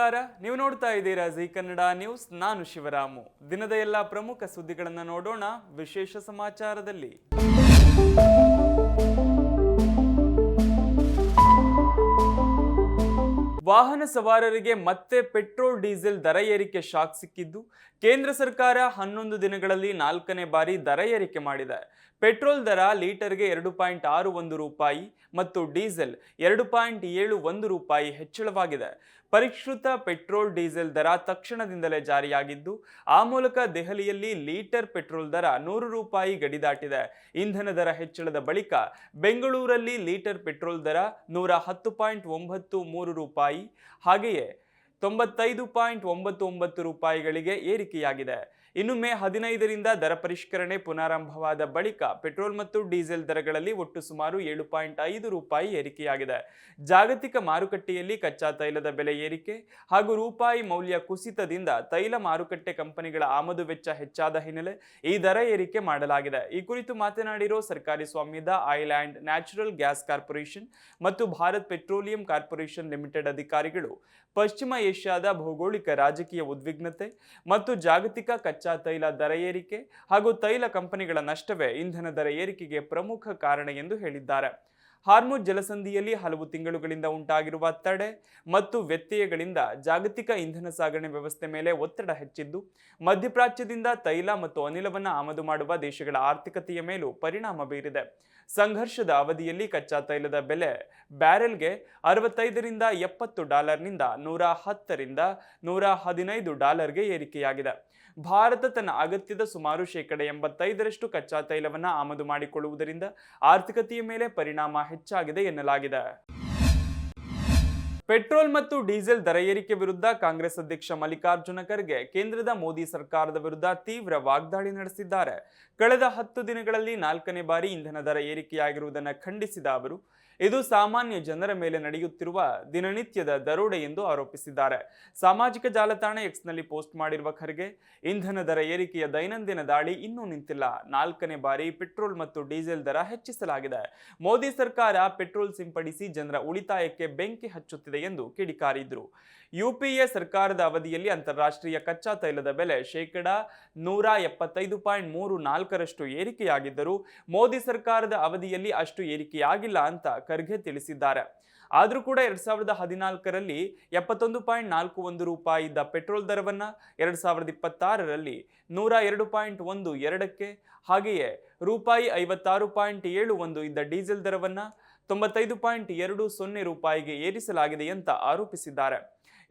ನಮಸ್ಕಾರ. ನೀವು ನೋಡ್ತಾ ಇದ್ದೀರಾ ಜಿ ಕನ್ನಡ ನ್ಯೂಸ್. ನಾನು ಶಿವರಾಮು. ದಿನದ ಎಲ್ಲ ಪ್ರಮುಖ ಸುದ್ದಿಗಳನ್ನು ನೋಡೋಣ ವಿಶೇಷ ಸಮಾಚಾರದಲ್ಲಿ. ವಾಹನ ಸವಾರರಿಗೆ ಮತ್ತೆ ಪೆಟ್ರೋಲ್ ಡೀಸೆಲ್ ದರ ಏರಿಕೆ ಶಾಕ್ ಸಿಕ್ಕಿದ್ದು, ಕೇಂದ್ರ ಸರ್ಕಾರ 11 ದಿನಗಳಲ್ಲಿ 4ನೇ ಬಾರಿ ದರ ಏರಿಕೆ ಮಾಡಿದೆ. ಪೆಟ್ರೋಲ್ ದರ ಲೀಟರ್ಗೆ 2.61 ರೂಪಾಯಿ ಮತ್ತು ಡೀಸೆಲ್ 2.71 ರೂಪಾಯಿ ಹೆಚ್ಚಳವಾಗಿದೆ. ಪರಿಷ್ಕೃತ ಪೆಟ್ರೋಲ್ ಡೀಸೆಲ್ ದರ ತಕ್ಷಣದಿಂದಲೇ ಜಾರಿಯಾಗಿದ್ದು, ಆ ಮೂಲಕ ದೆಹಲಿಯಲ್ಲಿ ಲೀಟರ್ ಪೆಟ್ರೋಲ್ ದರ 100 ರೂಪಾಯಿ ಗಡಿ ದಾಟಿದೆ. ಇಂಧನ ದರ ಹೆಚ್ಚಳದ ಬಳಿಕ ಬೆಂಗಳೂರಲ್ಲಿ ಲೀಟರ್ ಪೆಟ್ರೋಲ್ ದರ 110.93 ರೂಪಾಯಿ ಹಾಗೆಯೇ 95.99 ರೂಪಾಯಿಗಳಿಗೆ ಏರಿಕೆಯಾಗಿದೆ. ಇನ್ನು ಮೇ 15ರಿಂದ ದರ ಪರಿಷ್ಕರಣೆ ಪುನರಾರಂಭವಾದ ಬಳಿಕ ಪೆಟ್ರೋಲ್ ಮತ್ತು ಡೀಸೆಲ್ ದರಗಳಲ್ಲಿ ಒಟ್ಟು ಸುಮಾರು 7.5 ರೂಪಾಯಿ ಏರಿಕೆಯಾಗಿದೆ. ಜಾಗತಿಕ ಮಾರುಕಟ್ಟೆಯಲ್ಲಿ ಕಚ್ಚಾ ತೈಲದ ಬೆಲೆ ಏರಿಕೆ ಹಾಗೂ ರೂಪಾಯಿ ಮೌಲ್ಯ ಕುಸಿತದಿಂದ ತೈಲ ಮಾರುಕಟ್ಟೆ ಕಂಪನಿಗಳ ಆಮದು ವೆಚ್ಚ ಹೆಚ್ಚಾದ ಹಿನ್ನೆಲೆ ಈ ದರ ಏರಿಕೆ ಮಾಡಲಾಗಿದೆ. ಈ ಕುರಿತು ಮಾತನಾಡಿರೋ ಸರ್ಕಾರಿ ಸ್ವಾಮ್ಯದ oil and natural gas corporation ಮತ್ತು ಭಾರತ್ ಪೆಟ್ರೋಲಿಯಂ ಕಾರ್ಪೊರೇಷನ್ ಲಿಮಿಟೆಡ್ ಅಧಿಕಾರಿಗಳು ಪಶ್ಚಿಮ ಏಷ್ಯಾದ ಭೌಗೋಳಿಕ ರಾಜಕೀಯ ಉದ್ವಿಗ್ನತೆ ಮತ್ತು ಜಾಗತಿಕ ಕಚ್ಚಾ ತೈಲ ದರ ಏರಿಕೆ ಹಾಗೂ ತೈಲ ಕಂಪನಿಗಳ ನಷ್ಟವೇ ಇಂಧನ ದರ ಏರಿಕೆಗೆ ಪ್ರಮುಖ ಕಾರಣ ಎಂದು ಹೇಳಿದ್ದಾರೆ. ಹಾರ್ಮುಜ್ ಜಲಸಂಧಿಯಲ್ಲಿ ಹಲವು ತಿಂಗಳುಗಳಿಂದ ಉಂಟಾಗಿರುವ ತಡೆ ಮತ್ತು ವ್ಯತ್ಯಯಗಳಿಂದ ಜಾಗತಿಕ ಇಂಧನ ಸಾಗಣೆ ವ್ಯವಸ್ಥೆ ಮೇಲೆ ಒತ್ತಡ ಹೆಚ್ಚಿದ್ದು, ಮಧ್ಯಪ್ರಾಚ್ಯದಿಂದ ತೈಲ ಮತ್ತು ಅನಿಲವನ್ನು ಆಮದು ಮಾಡುವ ದೇಶಗಳ ಆರ್ಥಿಕತೆಯ ಮೇಲೂ ಪರಿಣಾಮ ಬೀರಿದೆ. ಸಂಘರ್ಷದ ಅವಧಿಯಲ್ಲಿ ಕಚ್ಚಾ ತೈಲದ ಬೆಲೆ ಬ್ಯಾರೆಲ್ಗೆ $65-70 $110-115 ಏರಿಕೆಯಾಗಿದೆ. ಭಾರತ ತನ್ನ ಅಗತ್ಯದ ಸುಮಾರು 85% ಕಚ್ಚಾ ತೈಲವನ್ನು ಆಮದು ಮಾಡಿಕೊಳ್ಳುವುದರಿಂದ ಆರ್ಥಿಕತೆಯ ಮೇಲೆ ಪರಿಣಾಮ ಹೆಚ್ಚಾಗಿದೆ ಎನ್ನಲಾಗಿದೆ. ಪೆಟ್ರೋಲ್ ಮತ್ತು ಡೀಸೆಲ್ ದರ ಏರಿಕೆ ವಿರುದ್ಧ ಕಾಂಗ್ರೆಸ್ ಅಧ್ಯಕ್ಷ ಮಲ್ಲಿಕಾರ್ಜುನ ಖರ್ಗೆ ಕೇಂದ್ರದ ಮೋದಿ ಸರ್ಕಾರದ ವಿರುದ್ಧ ತೀವ್ರ ವಾಗ್ದಾಳಿ ನಡೆಸಿದ್ದಾರೆ. ಕಳೆದ 10 ದಿನಗಳಲ್ಲಿ 4ನೇ ಬಾರಿ ಇಂಧನ ದರ ಏರಿಕೆಯಾಗಿರುವುದನ್ನು ಖಂಡಿಸಿದ ಅವರು, ಇದು ಸಾಮಾನ್ಯ ಜನರ ಮೇಲೆ ನಡೆಯುತ್ತಿರುವ ದಿನನಿತ್ಯದ ದರೋಡೆ ಎಂದು ಆರೋಪಿಸಿದ್ದಾರೆ. ಸಾಮಾಜಿಕ ಜಾಲತಾಣ ಎಕ್ಸ್ನಲ್ಲಿ ಪೋಸ್ಟ್ ಮಾಡಿರುವ ಖರ್ಗೆ, ಇಂಧನ ದರ ಏರಿಕೆಯ ದೈನಂದಿನ ದಾಳಿ ಇನ್ನೂ ನಿಂತಿಲ್ಲ. 4ನೇ ಬಾರಿ ಪೆಟ್ರೋಲ್ ಮತ್ತು ಡೀಸೆಲ್ ದರ ಹೆಚ್ಚಿಸಲಾಗಿದೆ. ಮೋದಿ ಸರ್ಕಾರ ಪೆಟ್ರೋಲ್ ಸಿಂಪಡಿಸಿ ಜನರ ಉಳಿತಾಯಕ್ಕೆ ಬೆಂಕಿ ಹಚ್ಚುತ್ತಿದೆ ಎಂದು ಕಿಡಿಕಾರಿದ್ರು. ಯುಪಿಎ ಸರ್ಕಾರದ ಅವಧಿಯಲ್ಲಿ ಅಂತಾರಾಷ್ಟ್ರೀಯ ಕಚ್ಚಾ ತೈಲದ ಬೆಲೆ 175.34% ಏರಿಕೆಯಾಗಿದ್ದರೂ ಮೋದಿ ಸರ್ಕಾರದ ಅವಧಿಯಲ್ಲಿ ಅಷ್ಟು ಏರಿಕೆಯಾಗಿಲ್ಲ ಅಂತ ಖರ್ಗೆ ತಿಳಿಸಿದ್ದಾರೆ. ಆದರೂ ಕೂಡ 2014ರಲ್ಲಿ 71.41 ರೂಪಾಯಿ ಇದ್ದ ಪೆಟ್ರೋಲ್ ದರವನ್ನು 2026ರಲ್ಲಿ 102.12ಕ್ಕೆ ಹಾಗೆಯೇ ರೂಪಾಯಿ 56.71 ಇದ್ದ ಡೀಸೆಲ್ ದರವನ್ನು 95.20 ರೂಪಾಯಿಗೆ ಏರಿಸಲಾಗಿದೆ ಅಂತ ಆರೋಪಿಸಿದ್ದಾರೆ.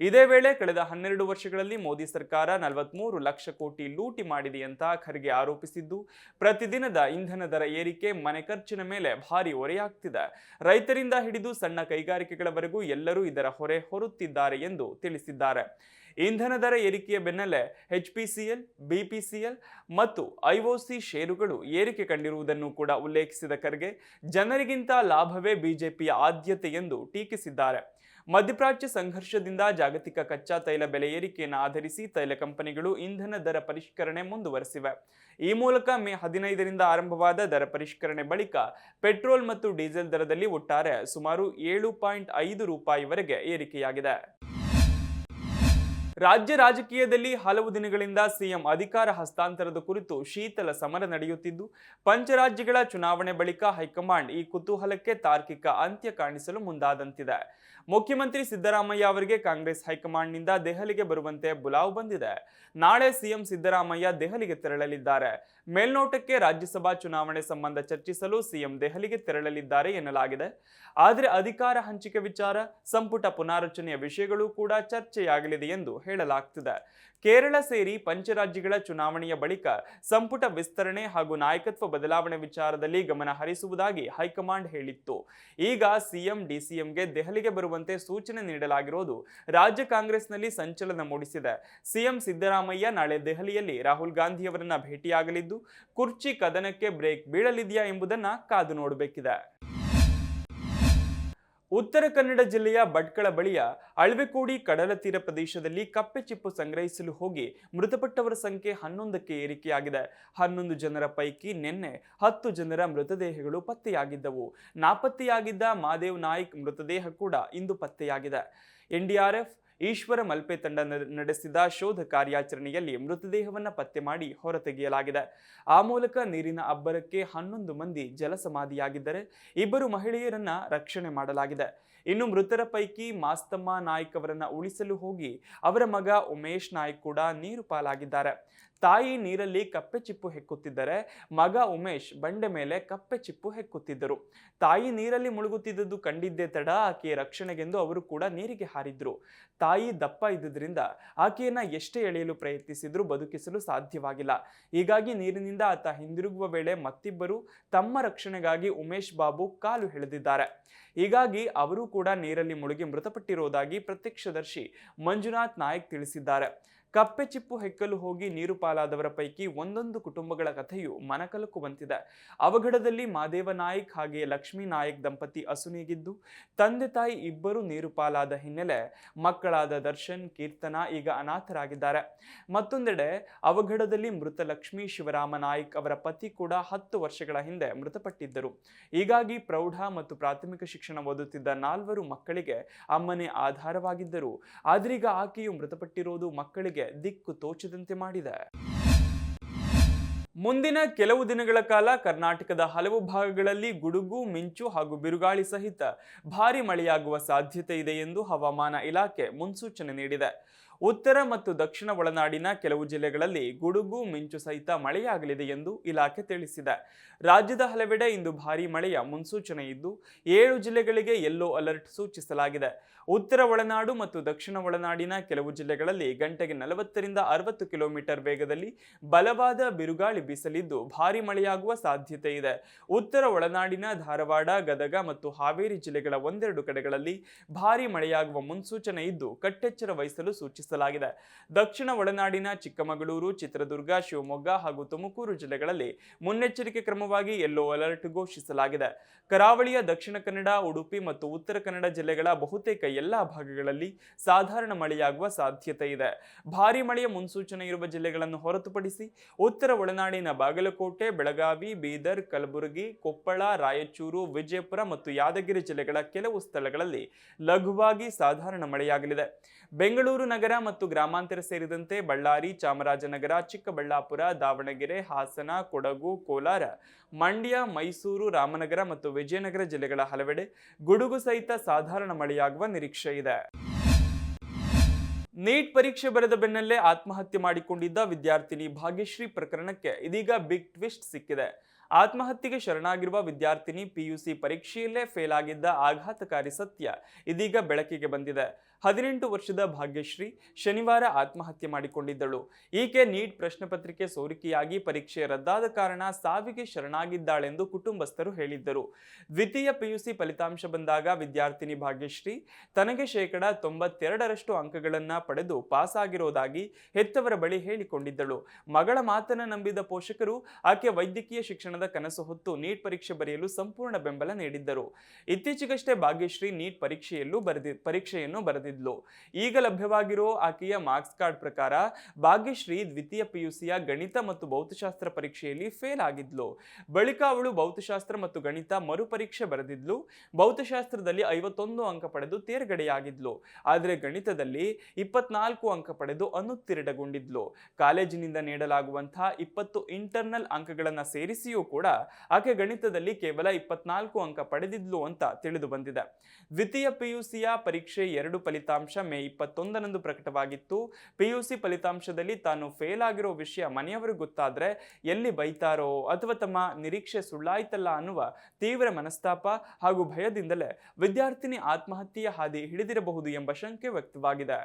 ಇದೇ ವೇಳೆ ಕಳೆದ 12 ವರ್ಷಗಳಲ್ಲಿ ಮೋದಿ ಸರ್ಕಾರ 43 ಲಕ್ಷ ಕೋಟಿ ಲೂಟಿ ಮಾಡಿದೆ ಅಂತ ಖರ್ಗೆ ಆರೋಪಿಸಿದ್ದು, ಪ್ರತಿದಿನದ ಇಂಧನ ದರ ಏರಿಕೆ ಮನೆ ಖರ್ಚಿನ ಮೇಲೆ ಭಾರಿ ಹೊರೆಯಾಗ್ತಿದೆ. ರೈತರಿಂದ ಹಿಡಿದು ಸಣ್ಣ ಕೈಗಾರಿಕೆಗಳವರೆಗೂ ಎಲ್ಲರೂ ಇದರ ಹೊರೆ ಹೊರುತ್ತಿದ್ದಾರೆ ಎಂದು ತಿಳಿಸಿದ್ದಾರೆ. ಇಂಧನ ದರ ಏರಿಕೆಯ ಬೆನ್ನಲ್ಲೇ HPCL, BPCL ಮತ್ತು IOC ಷೇರುಗಳು ಏರಿಕೆ ಕಂಡಿರುವುದನ್ನು ಕೂಡ ಉಲ್ಲೇಖಿಸಿದ ಖರ್ಗೆ, ಜನರಿಗಿಂತ ಲಾಭವೇ ಬಿಜೆಪಿಯ ಆದ್ಯತೆ ಎಂದು ಟೀಕಿಸಿದ್ದಾರೆ. ಮಧ್ಯಪ್ರಾಚ್ಯ ಸಂಘರ್ಷದಿಂದ ಜಾಗತಿಕ ಕಚ್ಚಾ ತೈಲ ಬೆಲೆ ಏರಿಕೆಯನ್ನು ಆಧರಿಸಿ ತೈಲ ಕಂಪನಿಗಳು ಇಂಧನ ದರ ಪರಿಷ್ಕರಣೆ ಮುಂದುವರೆಸಿವೆ. ಈ ಮೂಲಕ ಮೇ 15ರಿಂದ ಆರಂಭವಾದ ದರ ಪರಿಷ್ಕರಣೆ ಬಳಿಕ ಪೆಟ್ರೋಲ್ ಮತ್ತು ಡೀಸೆಲ್ ದರದಲ್ಲಿ ಒಟ್ಟಾರೆ ಸುಮಾರು 7.5 ರೂಪಾಯಿವರೆಗೆ ಏರಿಕೆಯಾಗಿದೆ. ರಾಜ್ಯ ರಾಜಕೀಯದಲ್ಲಿ ಹಲವು ದಿನಗಳಿಂದ ಸಿಎಂ ಅಧಿಕಾರ ಹಸ್ತಾಂತರದ ಕುರಿತು ಶೀತಲ ಸಮರ ನಡೆಯುತ್ತಿದ್ದು, ಪಂಚರಾಜ್ಯಗಳ ಚುನಾವಣೆ ಬಳಿಕ ಹೈಕಮಾಂಡ್ ಈ ಕುತೂಹಲಕ್ಕೆ ತಾರ್ಕಿಕ ಅಂತ್ಯ ಕಾಣಿಸಲು ಮುಂದಾದಂತಿದೆ. ಮುಖ್ಯಮಂತ್ರಿ ಸಿದ್ದರಾಮಯ್ಯ ಅವರಿಗೆ ಕಾಂಗ್ರೆಸ್ ಹೈಕಮಾಂಡ್ನಿಂದ ದೆಹಲಿಗೆ ಬರುವಂತೆ ಬುಲಾವ್ ಬಂದಿದೆ. ನಾಳೆ ಸಿಎಂ ಸಿದ್ದರಾಮಯ್ಯ ದೆಹಲಿಗೆ ತೆರಳಲಿದ್ದಾರೆ. ಮೇಲ್ನೋಟಕ್ಕೆ ರಾಜ್ಯಸಭಾ ಚುನಾವಣೆ ಸಂಬಂಧ ಚರ್ಚಿಸಲು ಸಿಎಂ ದೆಹಲಿಗೆ ತೆರಳಲಿದ್ದಾರೆ ಎನ್ನಲಾಗಿದೆ. ಆದರೆ ಅಧಿಕಾರ ಹಂಚಿಕೆ ವಿಚಾರ, ಸಂಪುಟ ಪುನಾರಚನೆಯ ವಿಷಯಗಳು ಕೂಡ ಚರ್ಚೆಯಾಗಲಿದೆ ಎಂದು ಹೇಳಲಾಗ್ತಿದೆ. ಕೇರಳ ಸೇರಿ ಪಂಚರಾಜ್ಯಗಳ ಚುನಾವಣೆಯ ಬಳಿಕ ಸಂಪುಟ ವಿಸ್ತರಣೆ ಹಾಗೂ ನಾಯಕತ್ವ ಬದಲಾವಣೆ ವಿಚಾರದಲ್ಲಿ ಗಮನ ಹರಿಸುವುದಾಗಿ ಹೈಕಮಾಂಡ್ ಹೇಳಿತ್ತು. ಈಗ ಸಿಎಂ ಡಿಸಿಎಂಗೆ ದೆಹಲಿಗೆ ಬರುವಂತೆ ಸೂಚನೆ ನೀಡಲಾಗಿರೋದು ರಾಜ್ಯ ಕಾಂಗ್ರೆಸ್ನಲ್ಲಿ ಸಂಚಲನ ಮೂಡಿಸಿದೆ. ಸಿಎಂ ಸಿದ್ದರಾಮಯ್ಯ ನಾಳೆ ದೆಹಲಿಯಲ್ಲಿ ರಾಹುಲ್ ಗಾಂಧಿ ಅವರನ್ನ ಭೇಟಿಯಾಗಲಿದ್ದು, ಕುರ್ಚಿ ಕದನಕ್ಕೆ ಬ್ರೇಕ್ ಬೀಳಲಿದೆಯಾ ಎಂಬುದನ್ನು ಕಾದು ನೋಡಬೇಕಿದೆ. ಉತ್ತರ ಕನ್ನಡ ಜಿಲ್ಲೆಯ ಭಟ್ಕಳ ಬಳಿಯ ಅಳವೆಕೋಡಿ ಕಡಲ ತೀರ ಪ್ರದೇಶದಲ್ಲಿ ಕಪ್ಪೆ ಚಿಪ್ಪು ಸಂಗ್ರಹಿಸಲು ಹೋಗಿ ಮೃತಪಟ್ಟವರ ಸಂಖ್ಯೆ 11ಕ್ಕೆ ಏರಿಕೆಯಾಗಿದೆ. 11 ಜನರ ಪೈಕಿ ನಿನ್ನೆ 10 ಜನರ ಮೃತದೇಹಗಳು ಪತ್ತೆಯಾಗಿದ್ದವು. ನಾಪತ್ತೆಯಾಗಿದ್ದ ಮಾದೇವ್ ನಾಯ್ಕ್ ಮೃತದೇಹ ಕೂಡ ಇಂದು ಪತ್ತೆಯಾಗಿದೆ. ಎನ್ಡಿಆರ್ಎಫ್, ಈಶ್ವರ ಮಲ್ಪೆ ತಂಡ ನಡೆಸಿದ ಶೋಧ ಕಾರ್ಯಾಚರಣೆಯಲ್ಲಿ ಮೃತದೇಹವನ್ನು ಪತ್ತೆ ಮಾಡಿ ಹೊರತೆಗೆಯಲಾಗಿದೆ. ಆ ಮೂಲಕ ನೀರಿನ ಅಬ್ಬರಕ್ಕೆ 11 ಮಂದಿ ಜಲಸಮಾಧಿಯಾಗಿದ್ದರೆ 2 ಮಹಿಳೆಯರನ್ನ ರಕ್ಷಣೆ ಮಾಡಲಾಗಿದೆ. ಇನ್ನು ಮೃತರ ಪೈಕಿ ಮಾಸ್ತಮ್ಮ ನಾಯ್ಕ್ ಅವರನ್ನ ಉಳಿಸಲು ಹೋಗಿ ಅವರ ಮಗ ಉಮೇಶ್ ನಾಯ್ಕ್ ಕೂಡ ನೀರು ಪಾಲಾಗಿದ್ದಾರೆ. ತಾಯಿ ನೀರಲ್ಲಿ ಕಪ್ಪೆ ಚಿಪ್ಪು ಹೆಕ್ಕುತ್ತಿದ್ದರೆ ಮಗ ಉಮೇಶ್ ಬಂಡೆ ಮೇಲೆ ಕಪ್ಪೆ ಚಿಪ್ಪು ಹೆಕ್ಕುತ್ತಿದ್ದರು. ತಾಯಿ ನೀರಲ್ಲಿ ಮುಳುಗುತ್ತಿದ್ದುದು ಕಂಡಿದ್ದೇ ತಡ ಆಕೆಯ ರಕ್ಷಣೆಗೆಂದು ಅವರು ಕೂಡ ನೀರಿಗೆ ಹಾರಿದ್ರು. ತಾಯಿ ದಪ್ಪ ಇದ್ದುದರಿಂದ ಆಕೆಯನ್ನ ಎಷ್ಟೇ ಎಳೆಯಲು ಪ್ರಯತ್ನಿಸಿದ್ರೂ ಬದುಕಿಸಲು ಸಾಧ್ಯವಾಗಿಲ್ಲ. ಹೀಗಾಗಿ ನೀರಿನಿಂದ ಆತ ಹಿಂದಿರುಗುವ ವೇಳೆ ಮತ್ತಿಬ್ಬರು ತಮ್ಮ ರಕ್ಷಣೆಗಾಗಿ ಉಮೇಶ್ ಬಾಬು ಕಾಲು ಎಳೆದಿದ್ದಾರೆ. ಹೀಗಾಗಿ ಅವರು ಕೂಡ ನೀರಲ್ಲಿ ಮುಳುಗಿ ಮೃತಪಟ್ಟಿರುವುದಾಗಿ ಪ್ರತ್ಯಕ್ಷದರ್ಶಿ ಮಂಜುನಾಥ್ ನಾಯ್ಕ್ ತಿಳಿಸಿದ್ದಾರೆ. ಕಪ್ಪೆ ಚಿಪ್ಪು ಹೆಕ್ಕಲು ಹೋಗಿ ನೀರು ಪಾಲಾದವರ ಪೈಕಿ ಒಂದೊಂದು ಕುಟುಂಬಗಳ ಕಥೆಯು ಮನಕಲಕುವಂತಿದೆ. ಅವಘಡದಲ್ಲಿ ಮಾದೇವ ನಾಯ್ಕ್ ಹಾಗೆ ಲಕ್ಷ್ಮೀ ನಾಯ್ಕ್ ದಂಪತಿ ಅಸುನೀಗಿದ್ದು, ತಂದೆ ತಾಯಿ ಇಬ್ಬರು ನೀರು ಪಾಲಾದ ಹಿನ್ನೆಲೆ ಮಕ್ಕಳಾದ ದರ್ಶನ್, ಕೀರ್ತನಾ ಈಗ ಅನಾಥರಾಗಿದ್ದಾರೆ. ಮತ್ತೊಂದೆಡೆ ಅವಘಡದಲ್ಲಿ ಮೃತ ಲಕ್ಷ್ಮೀ ಶಿವರಾಮ ನಾಯ್ಕ್ ಅವರ ಪತಿ ಕೂಡ 10 ವರ್ಷಗಳ ಹಿಂದೆ ಮೃತಪಟ್ಟಿದ್ದರು. ಹೀಗಾಗಿ ಪ್ರೌಢ ಮತ್ತು ಪ್ರಾಥಮಿಕ ಶಿಕ್ಷಣ ಓದುತ್ತಿದ್ದ 4 ಮಕ್ಕಳಿಗೆ ಅಮ್ಮನೇ ಆಧಾರವಾಗಿದ್ದರು. ಆದ್ರೀಗ ಆಕೆಯು ಮೃತಪಟ್ಟಿರುವುದು ಮಕ್ಕಳಿಗೆ ದಿಕ್ಕು ತೋಚದಂತೆ ಮಾಡಿದೆ. ಮುಂದಿನ ಕೆಲವು ದಿನಗಳ ಕಾಲ ಕರ್ನಾಟಕದ ಹಲವು ಭಾಗಗಳಲ್ಲಿ ಗುಡುಗು, ಮಿಂಚು ಹಾಗೂ ಬಿರುಗಾಳಿ ಸಹಿತ ಭಾರೀ ಮಳೆಯಾಗುವ ಸಾಧ್ಯತೆ ಇದೆ ಎಂದು ಹವಾಮಾನ ಇಲಾಖೆ ಮುನ್ಸೂಚನೆ ನೀಡಿದೆ. ಉತ್ತರ ಮತ್ತು ದಕ್ಷಿಣ ಒಳನಾಡಿನ ಕೆಲವು ಜಿಲ್ಲೆಗಳಲ್ಲಿ ಗುಡುಗು, ಮಿಂಚು ಸಹಿತ ಮಳೆಯಾಗಲಿದೆ ಎಂದು ಇಲಾಖೆ ತಿಳಿಸಿದೆ. ರಾಜ್ಯದ ಹಲವೆಡೆ ಇಂದು ಭಾರೀ ಮಳೆಯ ಮುನ್ಸೂಚನೆ ಇದ್ದು 7 ಜಿಲ್ಲೆಗಳಿಗೆ ಯೆಲ್ಲೋ ಅಲರ್ಟ್ ಸೂಚಿಸಲಾಗಿದೆ. ಉತ್ತರ ಒಳನಾಡು ಮತ್ತು ದಕ್ಷಿಣ ಒಳನಾಡಿನ ಕೆಲವು ಜಿಲ್ಲೆಗಳಲ್ಲಿ ಗಂಟೆಗೆ 40ರಿಂದ 60 ಕಿಲೋಮೀಟರ್ ವೇಗದಲ್ಲಿ ಬಲವಾದ ಬಿರುಗಾಳಿ ಬೀಸಲಿದ್ದು ಭಾರೀ ಮಳೆಯಾಗುವ ಸಾಧ್ಯತೆ ಇದೆ. ಉತ್ತರ ಒಳನಾಡಿನ ಧಾರವಾಡ, ಗದಗ ಮತ್ತು ಹಾವೇರಿ ಜಿಲ್ಲೆಗಳ ಒಂದೆರಡು ಕಡೆಗಳಲ್ಲಿ ಭಾರೀ ಮಳೆಯಾಗುವ ಮುನ್ಸೂಚನೆ ಇದ್ದು ಕಟ್ಟೆಚ್ಚರ ವಹಿಸಲು ಸೂಚಿಸಲಾಗಿದೆ. ದಕ್ಷಿಣ ಒಳನಾಡಿನ ಚಿಕ್ಕಮಗಳೂರು, ಚಿತ್ರದುರ್ಗ, ಶಿವಮೊಗ್ಗ ಹಾಗೂ ತುಮಕೂರು ಜಿಲ್ಲೆಗಳಲ್ಲಿ ಮುನ್ನೆಚ್ಚರಿಕೆ ಕ್ರಮವಾಗಿ ಯೆಲ್ಲೋ ಅಲರ್ಟ್ ಘೋಷಿಸಲಾಗಿದೆ. ಕರಾವಳಿಯ ದಕ್ಷಿಣ ಕನ್ನಡ, ಉಡುಪಿ ಮತ್ತು ಉತ್ತರ ಕನ್ನಡ ಜಿಲ್ಲೆಗಳ ಬಹುತೇಕ ಎಲ್ಲಾ ಭಾಗಗಳಲ್ಲಿ ಸಾಧಾರಣ ಮಳೆಯಾಗುವ ಸಾಧ್ಯತೆ ಇದೆ. ಭಾರೀ ಮಳೆಯ ಮುನ್ಸೂಚನೆ ಇರುವ ಜಿಲ್ಲೆಗಳನ್ನು ಹೊರತುಪಡಿಸಿ ಉತ್ತರ ಒಳನಾಡಿನ ಬಾಗಲಕೋಟೆ, ಬೆಳಗಾವಿ, ಬೀದರ್, ಕಲಬುರಗಿ, ಕೊಪ್ಪಳ, ರಾಯಚೂರು, ವಿಜಯಪುರ ಮತ್ತು ಯಾದಗಿರಿ ಜಿಲ್ಲೆಗಳ ಕೆಲವು ಸ್ಥಳಗಳಲ್ಲಿ ಲಘುವಾಗಿ ಸಾಧಾರಣ ಮಳೆಯಾಗಲಿದೆ. ಬೆಂಗಳೂರು ನಗರ ಮತ್ತು ಗ್ರಾಮಾಂತರ ಸೇರಿದಂತೆ ಬಳ್ಳಾರಿ, ಚಾಮರಾಜನಗರ, ಚಿಕ್ಕಬಳ್ಳಾಪುರ, ದಾವಣಗೆರೆ, ಹಾಸನ, ಕೊಡಗು, ಕೋಲಾರ, ಮಂಡ್ಯ, ಮೈಸೂರು, ರಾಮನಗರ ಮತ್ತು ವಿಜಯನಗರ ಜಿಲ್ಲೆಗಳ ಹಲವೆಡೆ ಗುಡುಗು ಸಹಿತ ಸಾಧಾರಣ ಮಳೆಯಾಗುವ ನಿರೀಕ್ಷೆ ಇದೆ. ನೀಟ್ ಪರೀಕ್ಷೆ ಬರೆದ ಬೆನ್ನಲ್ಲೇ ಆತ್ಮಹತ್ಯೆ ಮಾಡಿಕೊಂಡಿದ್ದ ವಿದ್ಯಾರ್ಥಿನಿ ಭಾಗ್ಯಶ್ರೀ ಪ್ರಕರಣಕ್ಕೆ ಇದೀಗ ಬಿಗ್ ಟ್ವಿಸ್ಟ್ ಸಿಕ್ಕಿದೆ. ಆತ್ಮಹತ್ಯೆಗೆ ಶರಣಾಗಿರುವ ವಿದ್ಯಾರ್ಥಿನಿ ಪಿಯುಸಿ ಪರೀಕ್ಷೆಯಲ್ಲೇ ಫೇಲ್ ಆಗಿದ್ದ ಆಘಾತಕಾರಿ ಸತ್ಯ ಇದೀಗ ಬೆಳಕಿಗೆ ಬಂದಿದೆ. 18 ವರ್ಷದ ಭಾಗ್ಯಶ್ರೀ ಶನಿವಾರ ಆತ್ಮಹತ್ಯೆ ಮಾಡಿಕೊಂಡಿದ್ದಳು. ಈಕೆ ನೀಟ್ ಪ್ರಶ್ನೆ ಪತ್ರಿಕೆ ಸೋರಿಕೆಯಾಗಿ ಪರೀಕ್ಷೆ ರದ್ದಾದ ಕಾರಣ ಸಾವಿಗೆ ಶರಣಾಗಿದ್ದಾಳೆಂದು ಕುಟುಂಬಸ್ಥರು ಹೇಳಿದ್ದರು. ದ್ವಿತೀಯ ಪಿಯುಸಿ ಫಲಿತಾಂಶ ಬಂದಾಗ ವಿದ್ಯಾರ್ಥಿನಿ ಭಾಗ್ಯಶ್ರೀ ತನಗೆ 92% ಅಂಕಗಳನ್ನು ಪಡೆದು ಪಾಸ್ ಆಗಿರೋದಾಗಿ ಹೆತ್ತವರ ಬಳಿ ಹೇಳಿಕೊಂಡಿದ್ದಳು. ಮಗಳ ಮಾತನ್ನ ನಂಬಿದ ಪೋಷಕರು ಆಕೆ ವೈದ್ಯಕೀಯ ಶಿಕ್ಷಣದ ಕನಸು ಹೊತ್ತು ನೀಟ್ ಪರೀಕ್ಷೆ ಬರೆಯಲು ಸಂಪೂರ್ಣ ಬೆಂಬಲ ನೀಡಿದ್ದರು. ಇತ್ತೀಚೆಗಷ್ಟೇ ಭಾಗ್ಯಶ್ರೀ ನೀಟ್ ಪರೀಕ್ಷೆಯನ್ನು ಬರೆದಿದ್ದರು. ಈಗ ಲಭ್ಯವಾಗಿರೋ ಆಕೆಯ ಮಾರ್ಕ್ಸ್ ಕಾರ್ಡ್ ಪ್ರಕಾರ ಭಾಗ್ಯಶ್ರೀ ದ್ವಿತೀಯ ಪಿಯುಸಿಯ ಗಣಿತ ಮತ್ತು ಭೌತಶಾಸ್ತ್ರ ಪರೀಕ್ಷೆಯಲ್ಲಿ ಫೇಲ್ ಆಗಿದ್ಲು. ಬಳಿಕ ಅವಳು ಭೌತಶಾಸ್ತ್ರ ಮತ್ತು ಗಣಿತ ಮರುಪರೀಕ್ಷೆ ಬರೆದಿದ್ಲು. ಭೌತಶಾಸ್ತ್ರದಲ್ಲಿ 51 ಅಂಕ ಪಡೆದು ತೇರ್ಗಡೆಯಾಗಿದ್ಲು. ಆದರೆ ಗಣಿತದಲ್ಲಿ 24 ಅಂಕ ಪಡೆದು ಅನುತ್ತೀರ್ಣಗೊಂಡಿದ್ಲು. ಕಾಲೇಜಿನಿಂದ ನೀಡಲಾಗುವಂತಹ 20 ಇಂಟರ್ನಲ್ ಅಂಕಗಳನ್ನು ಸೇರಿಸಿಯೂ ಕೂಡ ಆಕೆ ಗಣಿತದಲ್ಲಿ ಕೇವಲ 24 ಅಂಕ ಪಡೆದಿದ್ಲು ಅಂತ ತಿಳಿದು ಬಂದಿದೆ. ದ್ವಿತೀಯ ಪಿಯುಸಿಯ ಪರೀಕ್ಷೆ 2 ಫಲಿತಾಂಶ ಮೇ 21ರಂದು ಪ್ರಕಟವಾಗಿತ್ತು. ಪಿಯುಸಿ ಫಲಿತಾಂಶದಲ್ಲಿ ತಾನು ಫೇಲ್ ಆಗಿರೋ ವಿಷಯ ಮನೆಯವರಿಗೆ ಗೊತ್ತಾದ್ರೆ ಎಲ್ಲಿ ಬೈತಾರೋ ಅಥವಾ ತಮ್ಮ ನಿರೀಕ್ಷೆ ಸುಳ್ಳಾಯ್ತಲ್ಲ ಅನ್ನುವ ತೀವ್ರ ಮನಸ್ತಾಪ ಹಾಗೂ ಭಯದಿಂದಲೇ ವಿದ್ಯಾರ್ಥಿನಿ ಆತ್ಮಹತ್ಯೆಯ ಹಾದಿ ಹಿಡಿದಿರಬಹುದು ಎಂಬ ಶಂಕೆ ವ್ಯಕ್ತವಾಗಿದೆ.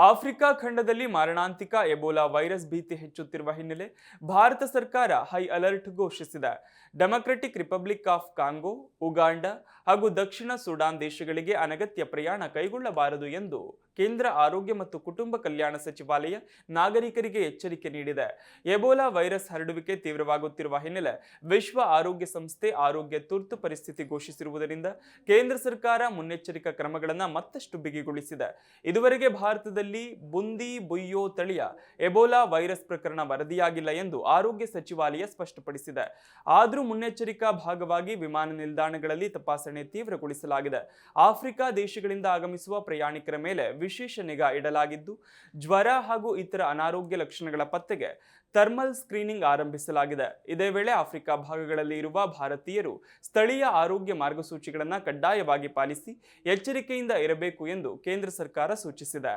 ಆಫ್ರಿಕಾ ಖಂಡದಲ್ಲಿ ಮಾರಣಾಂತಿಕ ಎಬೋಲಾ ವೈರಸ್ ಭೀತಿ ಹೆಚ್ಚುತ್ತಿರುವ ಹಿನ್ನೆಲೆ ಭಾರತ ಸರ್ಕಾರ ಹೈ ಅಲರ್ಟ್ ಘೋಷಿಸಿದೆ. Democratic republic of Congo, Uganda ಹಾಗೂ ದಕ್ಷಿಣ ಸುಡಾನ್ ದೇಶಗಳಿಗೆ ಅನಗತ್ಯ ಪ್ರಯಾಣ ಕೈಗೊಳ್ಳಬಾರದು ಎಂದು ಕೇಂದ್ರ ಆರೋಗ್ಯ ಮತ್ತು ಕುಟುಂಬ ಕಲ್ಯಾಣ ಸಚಿವಾಲಯ ನಾಗರಿಕರಿಗೆ ಎಚ್ಚರಿಕೆ ನೀಡಿದೆ. ಎಬೋಲಾ ವೈರಸ್ ಹರಡುವಿಕೆ ತೀವ್ರವಾಗುತ್ತಿರುವ ಹಿನ್ನೆಲೆ ವಿಶ್ವ ಆರೋಗ್ಯ ಸಂಸ್ಥೆ ಆರೋಗ್ಯ ತುರ್ತು ಪರಿಸ್ಥಿತಿ ಘೋಷಿಸಿರುವುದರಿಂದ ಕೇಂದ್ರ ಸರ್ಕಾರ ಮುನ್ನೆಚ್ಚರಿಕಾ ಕ್ರಮಗಳನ್ನು ಮತ್ತಷ್ಟು ಬಿಗಿಗೊಳಿಸಿದೆ. ಇದುವರೆಗೆ ಭಾರತದಲ್ಲಿ ಬುಂದಿ ಬುಯ್ಯೋ ತಳಿಯ ಎಬೋಲಾ ವೈರಸ್ ಪ್ರಕರಣ ವರದಿಯಾಗಿಲ್ಲ ಎಂದು ಆರೋಗ್ಯ ಸಚಿವಾಲಯ ಸ್ಪಷ್ಟಪಡಿಸಿದೆ. ಆದರೂ ಮುನ್ನೆಚ್ಚರಿಕಾ ಭಾಗವಾಗಿ ವಿಮಾನ ನಿಲ್ದಾಣಗಳಲ್ಲಿ ತಪಾಸಣೆ ತೀವ್ರಗೊಳಿಸಲಾಗಿದೆ. ಆಫ್ರಿಕಾ ದೇಶಗಳಿಂದ ಆಗಮಿಸುವ ಪ್ರಯಾಣಿಕರ ಮೇಲೆ ವಿಶೇಷ ನಿಗಾ ಇಡಲಾಗಿದ್ದು, ಜ್ವರ ಹಾಗೂ ಇತರ ಅನಾರೋಗ್ಯ ಲಕ್ಷಣಗಳ ಪತ್ತೆಗೆ ಥರ್ಮಲ್ ಸ್ಕ್ರೀನಿಂಗ್ ಆರಂಭಿಸಲಾಗಿದೆ. ಇದೇ ವೇಳೆ ಆಫ್ರಿಕಾ ಭಾಗಗಳಲ್ಲಿ ಇರುವ ಭಾರತೀಯರು ಸ್ಥಳೀಯ ಆರೋಗ್ಯ ಮಾರ್ಗಸೂಚಿಗಳನ್ನು ಕಡ್ಡಾಯವಾಗಿ ಪಾಲಿಸಿ ಎಚ್ಚರಿಕೆಯಿಂದ ಇರಬೇಕು ಎಂದು ಕೇಂದ್ರ ಸರ್ಕಾರ ಸೂಚಿಸಿದೆ.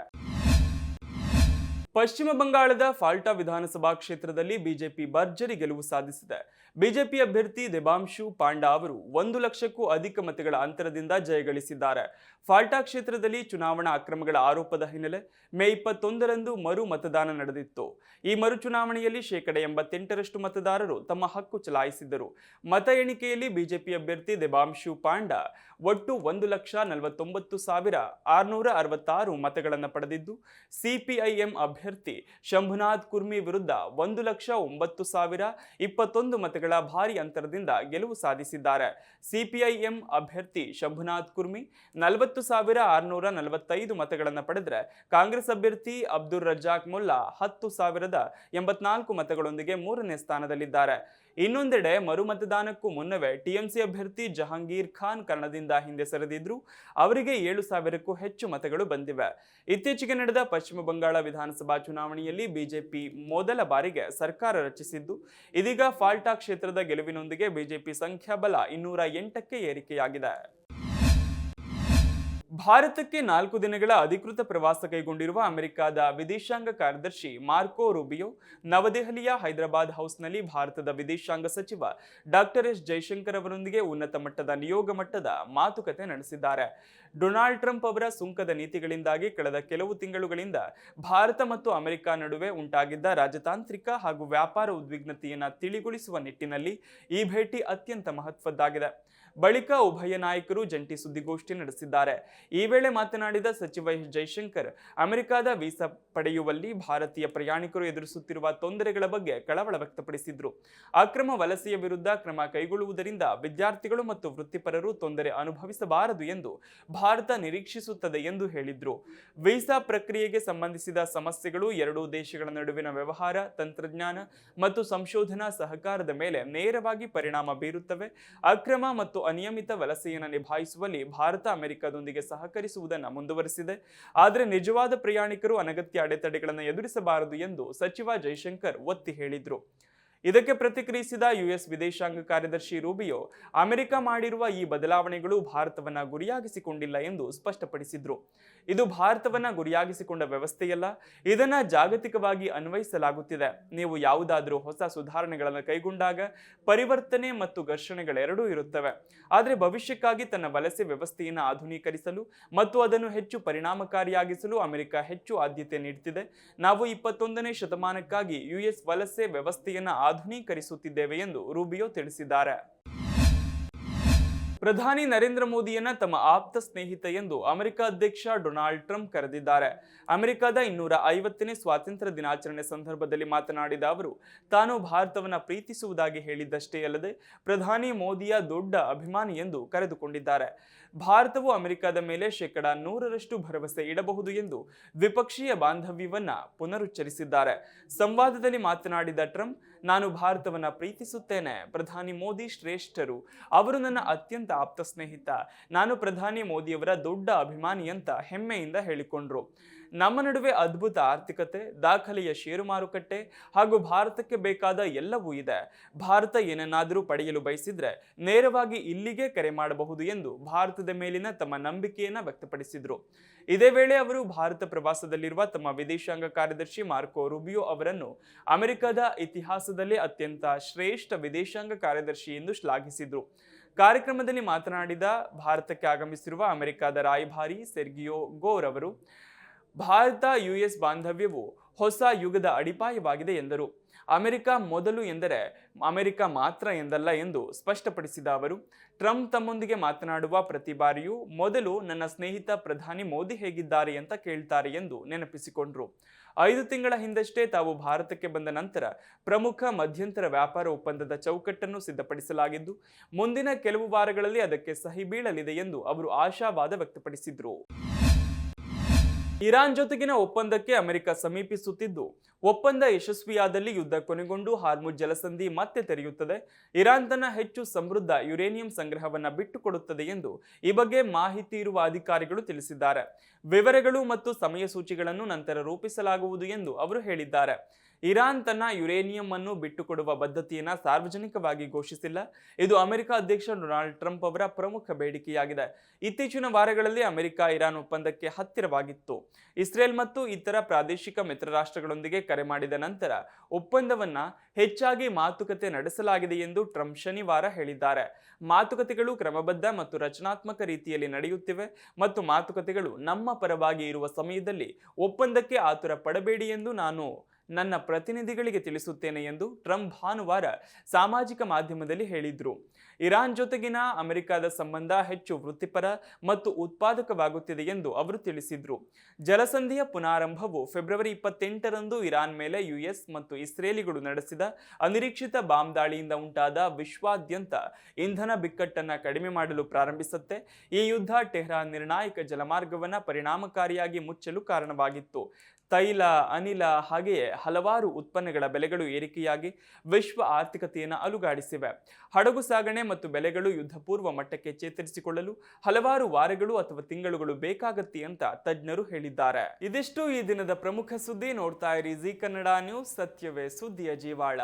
ಪಶ್ಚಿಮ ಬಂಗಾಳದ ಫಾಲ್ಟಾ ವಿಧಾನಸಭಾ ಕ್ಷೇತ್ರದಲ್ಲಿ ಬಿಜೆಪಿ ಭರ್ಜರಿ ಗೆಲುವು ಸಾಧಿಸಿದೆ. ಬಿಜೆಪಿ ಅಭ್ಯರ್ಥಿ ದೇಬಾಂಶು ಪಾಂಡಾ ಅವರು 1 ಲಕ್ಷಕ್ಕೂ ಅಧಿಕ ಮತಗಳ ಅಂತರದಿಂದ ಜಯಗಳಿಸಿದ್ದಾರೆ. ಫಾಲ್ಟಾ ಕ್ಷೇತ್ರದಲ್ಲಿ ಚುನಾವಣಾ ಅಕ್ರಮಗಳ ಆರೋಪದ ಹಿನ್ನೆಲೆ ಮೇ 21ರಂದು ಮರು ಮತದಾನ ನಡೆದಿತ್ತು. ಈ ಮರು ಚುನಾವಣೆಯಲ್ಲಿ 88% ಮತದಾರರು ತಮ್ಮ ಹಕ್ಕು ಚಲಾಯಿಸಿದ್ದರು. ಮತ ಎಣಿಕೆಯಲ್ಲಿ ಬಿಜೆಪಿ ಅಭ್ಯರ್ಥಿ ದೇಬಾಂಶು ಪಾಂಡಾ ಒಟ್ಟು 1,49,666 ಮತಗಳನ್ನು ಪಡೆದಿದ್ದು, ಸಿಪಿಐಎಂ ಅಭ್ಯರ್ಥಿ ಶಂಭುನಾಥ್ ಕುರ್ಮಿ ವಿರುದ್ಧ 1,09,021 ಮತಗಳ ಭಾರಿ ಅಂತರದಿಂದ ಗೆಲುವು ಸಾಧಿಸಿದ್ದಾರೆ. ಸಿಪಿಐಎಂ ಅಭ್ಯರ್ಥಿ ಶಂಭುನಾಥ್ ಕುರ್ಮಿ 40,645 ಮತಗಳನ್ನು ಪಡೆದರೆ, ಕಾಂಗ್ರೆಸ್ ಅಭ್ಯರ್ಥಿ ಅಬ್ದುಲ್ ರಜಾಕ್ ಮುಲ್ಲಾ 10,084 ಮತಗಳೊಂದಿಗೆ 3ನೇ ಸ್ಥಾನದಲ್ಲಿದ್ದಾರೆ. ಇನ್ನೊಂದೆಡೆ ಮರು ಮತದಾನಕ್ಕೂ ಮುನ್ನವೇ ಟಿಎಂಸಿ ಅಭ್ಯರ್ಥಿ ಜಹಾಂಗೀರ್ ಖಾನ್ ಕಣದಿಂದ ಹಿಂದೆ ಸರಿದಿದ್ರು. ಅವರಿಗೆ 7,000ಕ್ಕೂ ಹೆಚ್ಚು ಮತಗಳು ಬಂದಿವೆ. ಇತ್ತೀಚೆಗೆ ನಡೆದ ಪಶ್ಚಿಮ ಬಂಗಾಳ ವಿಧಾನಸಭಾ ಚುನಾವಣೆಯಲ್ಲಿ ಬಿಜೆಪಿ ಮೊದಲ ಬಾರಿಗೆ ಸರ್ಕಾರ ರಚಿಸಿದ್ದು, ಇದೀಗ ಫಾಲ್ಟಾ ಕ್ಷೇತ್ರದ ಗೆಲುವಿನೊಂದಿಗೆ ಬಿಜೆಪಿ ಸಂಖ್ಯಾಬಲ 208ಕ್ಕೆ ಏರಿಕೆಯಾಗಿದೆ. ಭಾರತಕ್ಕೆ 4 ದಿನಗಳ ಅಧಿಕೃತ ಪ್ರವಾಸ ಕೈಗೊಂಡಿರುವ ಅಮೆರಿಕದ ವಿದೇಶಾಂಗ ಕಾರ್ಯದರ್ಶಿ ಮಾರ್ಕೋ ರೂಬಿಯೋ ನವದೆಹಲಿಯ ಹೈದರಾಬಾದ್ ಹೌಸ್ನಲ್ಲಿ ಭಾರತದ ವಿದೇಶಾಂಗ ಸಚಿವ ಡಾಕ್ಟರ್ ಎಸ್ ಜೈಶಂಕರ್ ಅವರೊಂದಿಗೆ ಉನ್ನತ ಮಟ್ಟದ ನಿಯೋಗ ಮಟ್ಟದ ಮಾತುಕತೆ ನಡೆಸಿದ್ದಾರೆ. ಡೊನಾಲ್ಡ್ ಟ್ರಂಪ್ ಅವರ ಸುಂಕದ ನೀತಿಗಳಿಂದಾಗಿ ಕಳೆದ ಕೆಲವು ತಿಂಗಳುಗಳಿಂದ ಭಾರತ ಮತ್ತು ಅಮೆರಿಕ ನಡುವೆ ಉಂಟಾಗಿದ್ದ ರಾಜತಾಂತ್ರಿಕ ಹಾಗೂ ವ್ಯಾಪಾರ ಉದ್ವಿಗ್ನತೆಯನ್ನು ತಿಳಿಗೊಳಿಸುವ ನಿಟ್ಟಿನಲ್ಲಿ ಈ ಭೇಟಿ ಅತ್ಯಂತ ಮಹತ್ವದ್ದಾಗಿದೆ. ಬಳಿಕ ಉಭಯ ನಾಯಕರು ಜಂಟಿ ಸುದ್ದಿಗೋಷ್ಠಿ ನಡೆಸಿದ್ದಾರೆ. ಈ ವೇಳೆ ಮಾತನಾಡಿದ ಸಚಿವ ಎಸ್ ಜೈಶಂಕರ್, ಅಮೆರಿಕದ ವೀಸಾ ಪಡೆಯುವಲ್ಲಿ ಭಾರತೀಯ ಪ್ರಯಾಣಿಕರು ಎದುರಿಸುತ್ತಿರುವ ತೊಂದರೆಗಳ ಬಗ್ಗೆ ಕಳವಳ ವ್ಯಕ್ತಪಡಿಸಿದ್ರು. ಅಕ್ರಮ ವಲಸೆಯ ವಿರುದ್ಧ ಕ್ರಮ ಕೈಗೊಳ್ಳುವುದರಿಂದ ವಿದ್ಯಾರ್ಥಿಗಳು ಮತ್ತು ವೃತ್ತಿಪರರು ತೊಂದರೆ ಅನುಭವಿಸಬಾರದು ಎಂದು ಭಾರತ ನಿರೀಕ್ಷಿಸುತ್ತದೆ ಎಂದು ಹೇಳಿದ್ರು. ವೀಸಾ ಪ್ರಕ್ರಿಯೆಗೆ ಸಂಬಂಧಿಸಿದ ಸಮಸ್ಯೆಗಳು ಎರಡೂ ದೇಶಗಳ ನಡುವಿನ ವ್ಯವಹಾರ, ತಂತ್ರಜ್ಞಾನ ಮತ್ತು ಸಂಶೋಧನಾ ಸಹಕಾರದ ಮೇಲೆ ನೇರವಾಗಿ ಪರಿಣಾಮ ಬೀರುತ್ತವೆ. ಅಕ್ರಮ ಮತ್ತು ಅನಿಯಮಿತ ವಲಸೆಯನ್ನು ನಿಭಾಯಿಸುವಲ್ಲಿ ಭಾರತ ಅಮೆರಿಕದೊಂದಿಗೆ ಸಹಕರಿಸುವುದನ್ನು ಮುಂದುವರೆಸಿದೆ. ಆದರೆ ನಿಜವಾದ ಪ್ರಯಾಣಿಕರು ಅನಗತ್ಯ ಅಡೆತಡೆಗಳನ್ನು ಎದುರಿಸಬಾರದು ಎಂದು ಸಚಿವ ಜೈಶಂಕರ್ ಒತ್ತಿ ಹೇಳಿದರು. ಇದಕ್ಕೆ ಪ್ರತಿಕ್ರಿಯಿಸಿದ ಯುಎಸ್ ವಿದೇಶಾಂಗ ಕಾರ್ಯದರ್ಶಿ ರೂಬಿಯೋ, ಅಮೆರಿಕ ಮಾಡಿರುವ ಈ ಬದಲಾವಣೆಗಳು ಭಾರತವನ್ನ ಗುರಿಯಾಗಿಸಿಕೊಂಡಿಲ್ಲ ಎಂದು ಸ್ಪಷ್ಟಪಡಿಸಿದ್ರು. ಇದು ಭಾರತವನ್ನ ಗುರಿಯಾಗಿಸಿಕೊಂಡ ವ್ಯವಸ್ಥೆಯಲ್ಲ, ಇದನ್ನ ಜಾಗತಿಕವಾಗಿ ಅನ್ವಯಿಸಲಾಗುತ್ತಿದೆ. ನೀವು ಯಾವುದಾದರೂ ಹೊಸ ಸುಧಾರಣೆಗಳನ್ನು ಕೈಗೊಂಡಾಗ ಪರಿವರ್ತನೆ ಮತ್ತು ಘರ್ಷಣೆಗಳೆರಡೂ ಇರುತ್ತವೆ. ಆದರೆ ಭವಿಷ್ಯಕ್ಕಾಗಿ ತನ್ನ ವಲಸೆ ವ್ಯವಸ್ಥೆಯನ್ನು ಆಧುನೀಕರಿಸಲು ಮತ್ತು ಅದನ್ನು ಹೆಚ್ಚು ಪರಿಣಾಮಕಾರಿಯಾಗಿಸಲು ಅಮೆರಿಕ ಹೆಚ್ಚು ಆದ್ಯತೆ ನೀಡುತ್ತಿದೆ. ನಾವು 21ನೇ ಶತಮಾನಕ್ಕಾಗಿ ಯುಎಸ್ ವಲಸೆ ವ್ಯವಸ್ಥೆಯನ್ನು ಆಧುನೀಕರಿಸುತ್ತಿದ್ದೇವೆ ಎಂದು ರೂಬಿಯೋ ತಿಳಿಸಿದ್ದಾರೆ. ಪ್ರಧಾನಿ ನರೇಂದ್ರ ಮೋದಿಯನ್ನ ತಮ್ಮ ಆಪ್ತ ಸ್ನೇಹಿತ ಎಂದು ಅಮೆರಿಕ ಅಧ್ಯಕ್ಷ ಡೊನಾಲ್ಡ್ ಟ್ರಂಪ್ ಕರೆದಿದ್ದಾರೆ. ಅಮೆರಿಕದ 250ನೇ ಸ್ವಾತಂತ್ರ್ಯ ದಿನಾಚರಣೆ ಸಂದರ್ಭದಲ್ಲಿ ಮಾತನಾಡಿದ ಅವರು, ತಾನು ಭಾರತವನ್ನು ಪ್ರೀತಿಸುವುದಾಗಿ ಹೇಳಿದ್ದಷ್ಟೇ ಅಲ್ಲದೆ ಪ್ರಧಾನಿ ಮೋದಿಯ ದೊಡ್ಡ ಅಭಿಮಾನಿ ಎಂದು ಕರೆದುಕೊಂಡಿದ್ದಾರೆ. ಭಾರತವು ಅಮೆರಿಕದ ಮೇಲೆ 100% ಭರವಸೆ ಇಡಬಹುದು ಎಂದು ದ್ವಿಪಕ್ಷೀಯ ಬಾಂಧವ್ಯವನ್ನ ಪುನರುಚ್ಚರಿಸಿದ್ದಾರೆ. ಸಂವಾದದಲ್ಲಿ ಮಾತನಾಡಿದ ಟ್ರಂಪ್, ನಾನು ಭಾರತವನ್ನ ಪ್ರೀತಿಸುತ್ತೇನೆ. ಪ್ರಧಾನಿ ಮೋದಿ ಶ್ರೇಷ್ಠರು. ಅವರು ನನ್ನ ಅತ್ಯಂತ ಆಪ್ತ ಸ್ನೇಹಿತ. ನಾನು ಪ್ರಧಾನಿ ಮೋದಿಯವರ ದೊಡ್ಡ ಅಭಿಮಾನಿ ಅಂತ ಹೆಮ್ಮೆಯಿಂದ ಹೇಳಿಕೊಂಡ್ರು. ನಮ್ಮ ನಡುವೆ ಅದ್ಭುತ ಆರ್ಥಿಕತೆ, ದಾಖಲೆಯ ಷೇರು ಮಾರುಕಟ್ಟೆ ಹಾಗೂ ಭಾರತಕ್ಕೆ ಬೇಕಾದ ಎಲ್ಲವೂ ಇದೆ. ಭಾರತ ಏನನ್ನಾದರೂ ಪಡೆಯಲು ಬಯಸಿದ್ರೆ ನೇರವಾಗಿ ಇಲ್ಲಿಗೆ ಕರೆ ಮಾಡಬಹುದು ಎಂದು ಭಾರತದ ಮೇಲಿನ ತಮ್ಮ ನಂಬಿಕೆಯನ್ನ ವ್ಯಕ್ತಪಡಿಸಿದ್ರು. ಇದೇ ವೇಳೆ ಅವರು ಭಾರತ ಪ್ರವಾಸದಲ್ಲಿರುವ ತಮ್ಮ ವಿದೇಶಾಂಗ ಕಾರ್ಯದರ್ಶಿ ಮಾರ್ಕೋ ರೂಬಿಯೋ ಅವರನ್ನು ಅಮೆರಿಕದ ಇತಿಹಾಸದಲ್ಲೇ ಅತ್ಯಂತ ಶ್ರೇಷ್ಠ ವಿದೇಶಾಂಗ ಕಾರ್ಯದರ್ಶಿ ಎಂದು ಶ್ಲಾಘಿಸಿದ್ರು. ಕಾರ್ಯಕ್ರಮದಲ್ಲಿ ಮಾತನಾಡಿದ ಭಾರತಕ್ಕೆ ಆಗಮಿಸಿರುವ ಅಮೆರಿಕದ ರಾಯಭಾರಿ ಸೆರ್ಗಿಯೋ ಗೋರ್ ಅವರು, ಭಾರತ ಯುಎಸ್ ಬಾಂಧವ್ಯವು ಹೊಸ ಯುಗದ ಅಡಿಪಾಯವಾಗಿದೆ ಎಂದರು. ಅಮೆರಿಕ ಮೊದಲು ಎಂದರೆ ಅಮೆರಿಕ ಮಾತ್ರ ಎಂದಲ್ಲ ಎಂದು ಸ್ಪಷ್ಟಪಡಿಸಿದ ಅವರು, ಟ್ರಂಪ್ ತಮ್ಮೊಂದಿಗೆ ಮಾತನಾಡುವ ಪ್ರತಿ ಬಾರಿಯೂ ಮೊದಲು ನನ್ನ ಸ್ನೇಹಿತ ಪ್ರಧಾನಿ ಮೋದಿ ಹೇಗಿದ್ದಾರೆ ಅಂತ ಕೇಳ್ತಾರೆ ಎಂದು ನೆನಪಿಸಿಕೊಂಡ್ರು. 5 ತಿಂಗಳ ಹಿಂದಷ್ಟೇ ತಾವು ಭಾರತಕ್ಕೆ ಬಂದ ನಂತರ ಪ್ರಮುಖ ಮಧ್ಯಂತರ ವ್ಯಾಪಾರ ಒಪ್ಪಂದದ ಚೌಕಟ್ಟನ್ನು ಸಿದ್ಧಪಡಿಸಲಾಗಿದ್ದು, ಮುಂದಿನ ಕೆಲವು ವಾರಗಳಲ್ಲಿ ಅದಕ್ಕೆ ಸಹಿ ಬೀಳಲಿದೆ ಎಂದು ಅವರು ಆಶಾವಾದ ವ್ಯಕ್ತಪಡಿಸಿದರು. ಇರಾನ್ ಜೊತೆಗಿನ ಒಪ್ಪಂದಕ್ಕೆ ಅಮೆರಿಕ ಸಮೀಪಿಸುತ್ತಿದ್ದು, ಒಪ್ಪಂದ ಯಶಸ್ವಿಯಾದಲ್ಲಿ ಯುದ್ಧ ಕೊನೆಗೊಂಡು ಹಾರ್ಮುಜ್ ಜಲಸಂಧಿ ಮತ್ತೆ ತೆರೆಯುತ್ತದೆ. ಇರಾನ್ ತನ್ನ ಹೆಚ್ಚು ಸಮೃದ್ಧ ಯುರೇನಿಯಂ ಸಂಗ್ರಹವನ್ನು ಬಿಟ್ಟುಕೊಡುತ್ತದೆ ಎಂದು ಈ ಬಗ್ಗೆ ಮಾಹಿತಿ ಇರುವ ಅಧಿಕಾರಿಗಳು ತಿಳಿಸಿದ್ದಾರೆ. ವಿವರಗಳು ಮತ್ತು ಸಮಯ ಸೂಚಿಗಳನ್ನು ನಂತರ ರೂಪಿಸಲಾಗುವುದು ಎಂದು ಅವರು ಹೇಳಿದ್ದಾರೆ. ಇರಾನ್ ತನ್ನ ಯುರೇನಿಯಂ ಅನ್ನು ಬಿಟ್ಟುಕೊಡುವ ಬದ್ಧತೆಯನ್ನು ಸಾರ್ವಜನಿಕವಾಗಿ ಘೋಷಿಸಿಲ್ಲ. ಇದು ಅಮೆರಿಕ ಅಧ್ಯಕ್ಷ ಡೊನಾಲ್ಡ್ ಟ್ರಂಪ್ ಅವರ ಪ್ರಮುಖ ಬೇಡಿಕೆಯಾಗಿದೆ. ಇತ್ತೀಚಿನ ವಾರಗಳಲ್ಲಿ ಅಮೆರಿಕ ಇರಾನ್ ಒಪ್ಪಂದಕ್ಕೆ ಹತ್ತಿರವಾಗಿತ್ತು. ಇಸ್ರೇಲ್ ಮತ್ತು ಇತರ ಪ್ರಾದೇಶಿಕ ಮಿತ್ರ ರಾಷ್ಟ್ರಗಳೊಂದಿಗೆ ಕರೆ ಮಾಡಿದ ನಂತರ ಒಪ್ಪಂದವನ್ನ ಹೆಚ್ಚಾಗಿ ಮಾತುಕತೆ ನಡೆಸಲಾಗಿದೆ ಎಂದು ಟ್ರಂಪ್ ಶನಿವಾರ ಹೇಳಿದ್ದಾರೆ. ಮಾತುಕತೆಗಳು ಕ್ರಮಬದ್ಧ ಮತ್ತು ರಚನಾತ್ಮಕ ರೀತಿಯಲ್ಲಿ ನಡೆಯುತ್ತಿವೆ ಮತ್ತು ಮಾತುಕತೆಗಳು ನಮ್ಮ ಪರವಾಗಿ ಇರುವ ಸಮಯದಲ್ಲಿ ಒಪ್ಪಂದಕ್ಕೆ ಆತುರ ಪಡಬೇಡಿ ಎಂದು ನಾನು ನನ್ನ ಪ್ರತಿನಿಧಿಗಳಿಗೆ ತಿಳಿಸುತ್ತೇನೆ ಎಂದು ಟ್ರಂಪ್ ಭಾನುವಾರ ಸಾಮಾಜಿಕ ಮಾಧ್ಯಮದಲ್ಲಿ ಹೇಳಿದ್ರು. ಇರಾನ್ ಜೊತೆಗಿನ ಅಮೆರಿಕದ ಸಂಬಂಧ ಹೆಚ್ಚು ವೃತ್ತಿಪರ ಮತ್ತು ಉತ್ಪಾದಕವಾಗುತ್ತಿದೆ ಎಂದು ಅವರು ತಿಳಿಸಿದ್ರು. ಜಲಸಂಧಿಯ ಪುನಾರಂಭವು ಫೆಬ್ರವರಿ 28ರಂದು ಇರಾನ್ ಮೇಲೆ ಯುಎಸ್ ಮತ್ತು ಇಸ್ರೇಲಿಗಳು ನಡೆಸಿದ ಅನಿರೀಕ್ಷಿತ ಬಾಂಬ್ ದಾಳಿಯಿಂದ ಉಂಟಾದ ವಿಶ್ವಾದ್ಯಂತ ಇಂಧನ ಬಿಕ್ಕಟ್ಟನ್ನು ಕಡಿಮೆ ಮಾಡಲು ಪ್ರಾರಂಭಿಸುತ್ತೆ. ಈ ಯುದ್ಧ ಟೆಹರಾನ್ ನಿರ್ಣಾಯಕ ಜಲಮಾರ್ಗವನ್ನು ಪರಿಣಾಮಕಾರಿಯಾಗಿ ಮುಚ್ಚಲು ಕಾರಣವಾಗಿತ್ತು. ತೈಲ, ಅನಿಲ ಹಾಗೆಯೇ ಹಲವಾರು ಉತ್ಪನ್ನಗಳ ಬೆಲೆಗಳು ಏರಿಕೆಯಾಗಿ ವಿಶ್ವ ಆರ್ಥಿಕತೆಯನ್ನು ಅಲುಗಾಡಿಸಿವೆ. ಹಡಗು ಸಾಗಣೆ ಮತ್ತು ಬೆಲೆಗಳು ಯುದ್ಧಪೂರ್ವ ಮಟ್ಟಕ್ಕೆ ಚೇತರಿಸಿಕೊಳ್ಳಲು ಹಲವಾರು ವಾರಗಳು ಅಥವಾ ತಿಂಗಳುಗಳು ಬೇಕಾಗತ್ತೆ ಅಂತ ತಜ್ಞರು ಹೇಳಿದ್ದಾರೆ. ಇದಿಷ್ಟು ಈ ದಿನದ ಪ್ರಮುಖ ಸುದ್ದಿ. ನೋಡ್ತಾ ಇರಿ ಜೀ ಕನ್ನಡ ನ್ಯೂಸ್, ಸತ್ಯವೇ ಸುದ್ದಿಯ ಜೀವಾಳ.